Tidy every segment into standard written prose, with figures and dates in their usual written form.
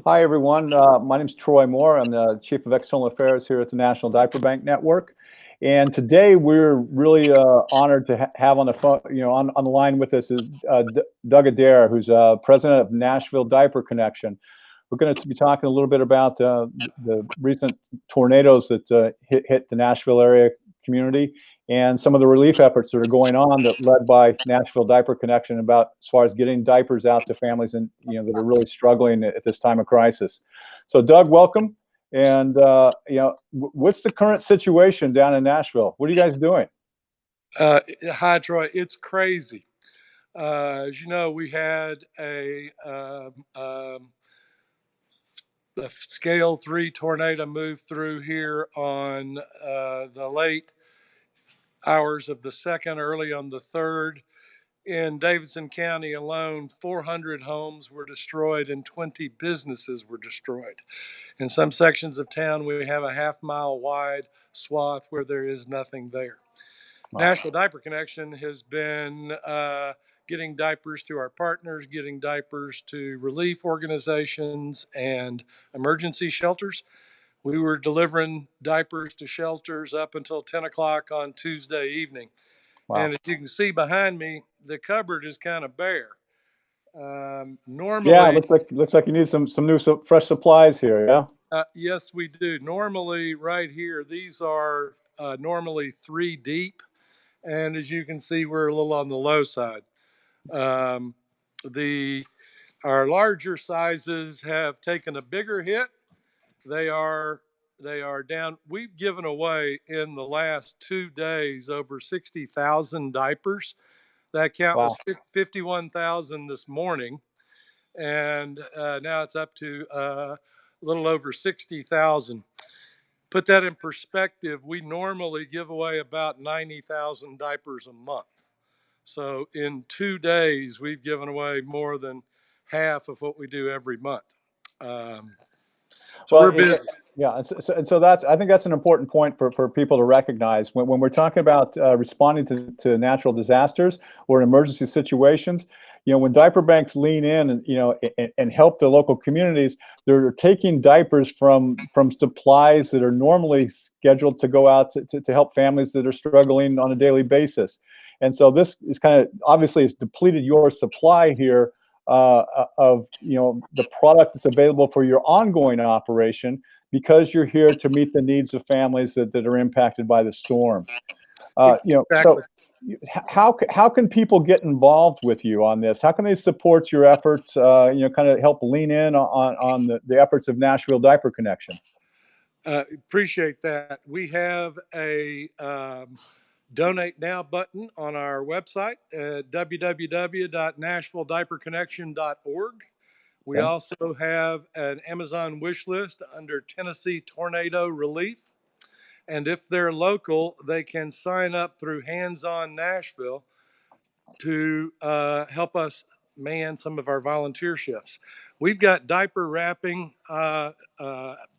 Hi, everyone. My name is Troy Moore. I'm the Chief of External Affairs here at the National Diaper Bank Network. And today we're really honored to have on the phone, on the line with us is Doug Adair, who's president of Nashville Diaper Connection. We're going to be talking a little bit about the recent tornadoes that hit the Nashville area community and some of the relief efforts that are going on that led by Nashville Diaper Connection about as far as getting diapers out to families and that are really struggling at this time of crisis. So Doug, welcome. And what's the current situation down in Nashville? What are you guys doing? Hi, Troy. It's crazy. As you know, we had a scale 3 tornado move through here on the late hours of the second, early on the third. In Davidson County alone, 400 homes were destroyed and 20 businesses were destroyed. In some sections of town, we have a half-mile wide swath where there is nothing there. Wow. Nashville Diaper Connection has been getting diapers to our partners, getting diapers to relief organizations and emergency shelters. We were delivering diapers to shelters up until 10 o'clock on Tuesday evening. Wow. And as you can see behind me, the cupboard is kind of bare. Normally, yeah, it looks like you need some new fresh supplies here. Yeah. Yes, we do. Normally, right here, these are normally 3 deep. And as you can see, we're a little on the low side. Our larger sizes have taken a bigger hit. They are down. We've given away in the last 2 days over 60,000 diapers. That count was 51,000 this morning, and now it's up to a little over 60,000. Put that in perspective, we normally give away about 90,000 diapers a month. So in 2 days, we've given away more than half of what we do every month. We're busy. Yeah, and so I think that's an important point for people to recognize when we're talking about responding to natural disasters or emergency situations. When diaper banks lean in and help the local communities, they're taking diapers from supplies that are normally scheduled to go out to help families that are struggling on a daily basis. And so this is kind of obviously it's depleted your supply here of the product that's available for your ongoing operation because you're here to meet the needs of families that are impacted by the storm. Exactly. So how can people get involved with you on this? How can they support your efforts? Kind of help lean in on the efforts of Nashville Diaper Connection. Appreciate that. We have a Donate Now button on our website at www.nashvillediaperconnection.org. We also have an Amazon wish list under Tennessee Tornado Relief. And if they're local, they can sign up through Hands On Nashville to help us man some of our volunteer shifts. We've got diaper wrapping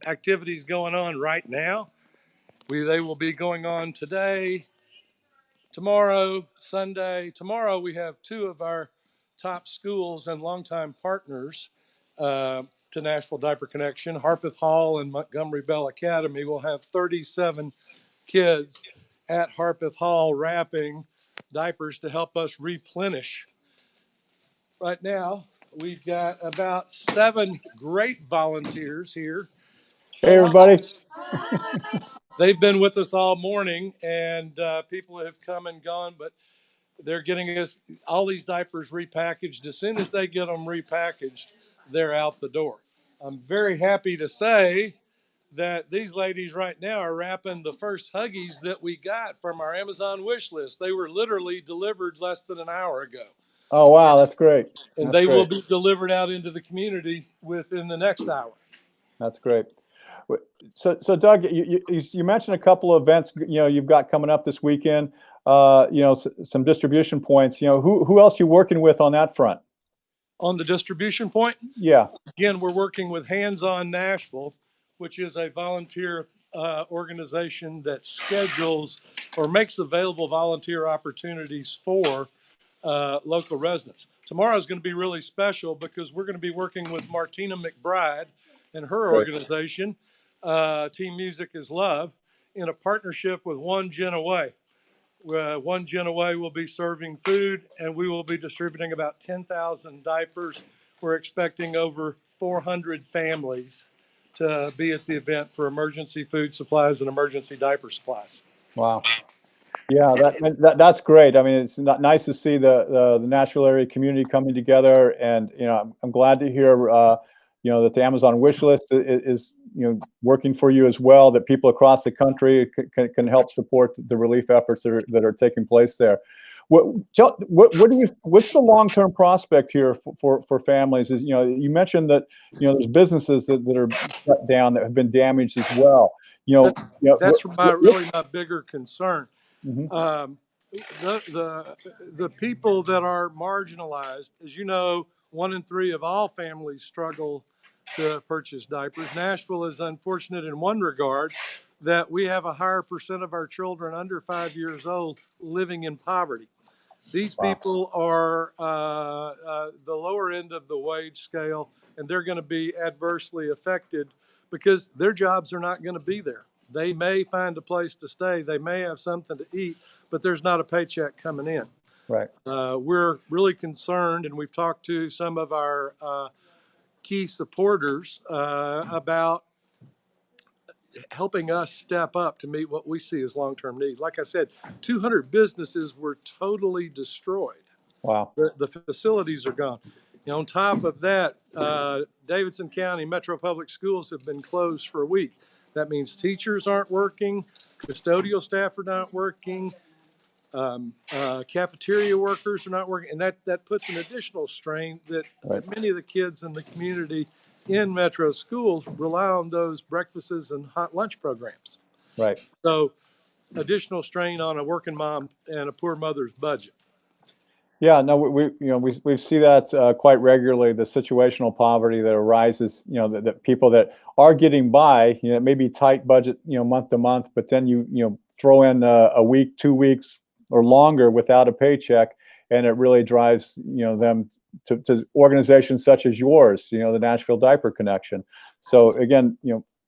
activities going on right now. They will be going on today, tomorrow, Sunday. Tomorrow we have 2 of our top schools and longtime partners to Nashville Diaper Connection, Harpeth Hall and Montgomery Bell Academy. Will have 37 kids at Harpeth Hall wrapping diapers to help us replenish. Right now, we've got about 7 great volunteers here. Hey, everybody. They've been with us all morning, and people have come and gone, but they're getting us all these diapers repackaged. As soon as they get them repackaged, they're out the door. I'm very happy to say that these ladies right now are wrapping the first Huggies that we got from our Amazon wish list. They were literally delivered less than an hour ago. Oh, wow, that's great. And they will be delivered out into the community within the next hour. That's great. So Doug, you mentioned a couple of events you've got coming up this weekend. Some distribution points. Who else are you working with on that front? On the distribution point? Yeah. Again, we're working with Hands On Nashville, which is a volunteer organization that schedules or makes available volunteer opportunities for local residents. tomorrow is going to be really special because we're going to be working with Martina McBride and her Great. organization, Team Music is Love, in a partnership with One Gen Away. One Gen Away will be serving food, and we will be distributing about 10,000 diapers. We're expecting over 400 families to be at the event for emergency food supplies and emergency diaper supplies. Wow. Yeah, that's great. I mean, it's nice to see the Nashville area community coming together, and I'm glad to hear that the Amazon wish list is working for you as well. That people across the country can help support the relief efforts that are taking place there. What's the long-term prospect here for families? Is you mentioned that there's businesses that are shut down, that have been damaged as well. That's really my bigger concern. Mm-hmm. The people that are marginalized, as you know, 1 in 3 of all families struggle to purchase diapers. Nashville is unfortunate in one regard, that we have a higher percent of our children under 5 years old living in poverty. These people are the lower end of the wage scale, and they're going to be adversely affected because their jobs are not going to be there. They may find a place to stay, they may have something to eat, but there's not a paycheck coming in. Right. We're really concerned, and we've talked to some of our key supporters about helping us step up to meet what we see as long-term need. Like I said, 200 businesses were totally destroyed. Wow. The facilities are gone. On top of that, Davidson County Metro Public Schools have been closed for a week. That means teachers aren't working, custodial staff are not working, cafeteria workers are not working, and that puts an additional strain that many of the kids in the community in Metro schools rely on those breakfasts and hot lunch programs. Right. So additional strain on a working mom and a poor mother's budget. Yeah, no, we see that quite regularly. The situational poverty that arises, that people that are getting by, it may be tight budget, month to month, but then you throw in a week, 2 weeks, or longer without a paycheck, and it really drives them to organizations such as yours, the Nashville Diaper Connection. So again,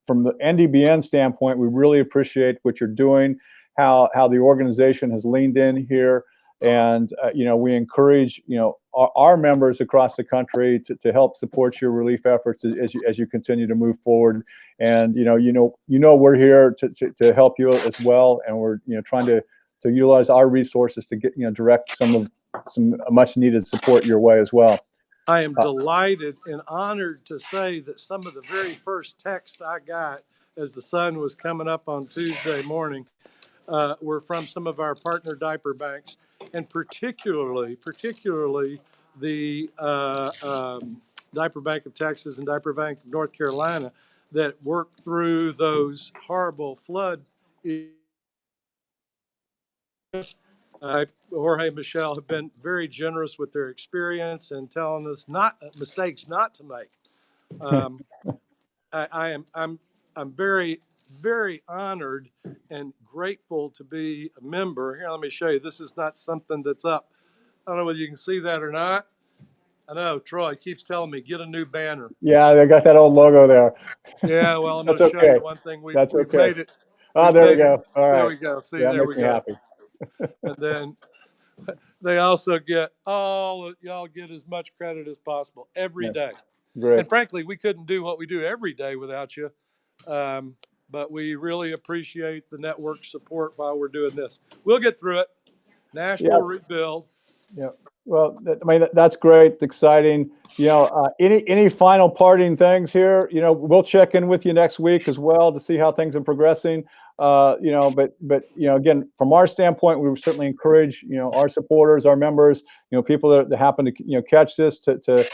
from the NDBN standpoint, we really appreciate what you're doing, how the organization has leaned in here. And we encourage our members across the country to help support your relief efforts as you continue to move forward. And we're here to help you as well. And we're trying to utilize our resources to get direct some much needed support your way as well. I am delighted and honored to say that some of the very first texts I got as the sun was coming up on Tuesday morning were from some of our partner diaper banks, and particularly the Diaper Bank of Texas and Diaper Bank of North Carolina that worked through those horrible flood. Jorge and Michelle have been very generous with their experience and telling us mistakes not to make. I'm very, very honored and grateful to be a member. Here, let me show you. This is not something that's up. I don't know whether you can see that or not. I know Troy keeps telling me, get a new banner. Yeah, they got that old logo there. Yeah, well, I'm going to show you one thing. We've made it. Oh, there we go. All right. There we go. See, there we go. Happy. And then they also get y'all get as much credit as possible every day. Great. And frankly, we couldn't do what we do every day without you. But we really appreciate the network support while we're doing this. We'll get through it. Nashville rebuild. Yeah. Well, I mean, that's great, exciting. Any final parting things here? We'll check in with you next week as well to see how things are progressing. But again, from our standpoint, we certainly encourage our supporters, our members, people that happen to catch this to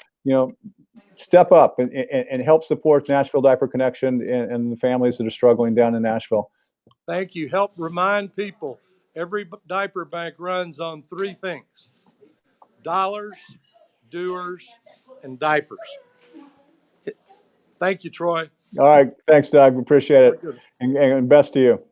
step up and help support Nashville Diaper Connection and the families that are struggling down in Nashville. Thank you. Help remind people every diaper bank runs on 3 things: dollars, doers, and diapers. Thank you, Troy. All right. Thanks, Doug. Appreciate it. And best to you.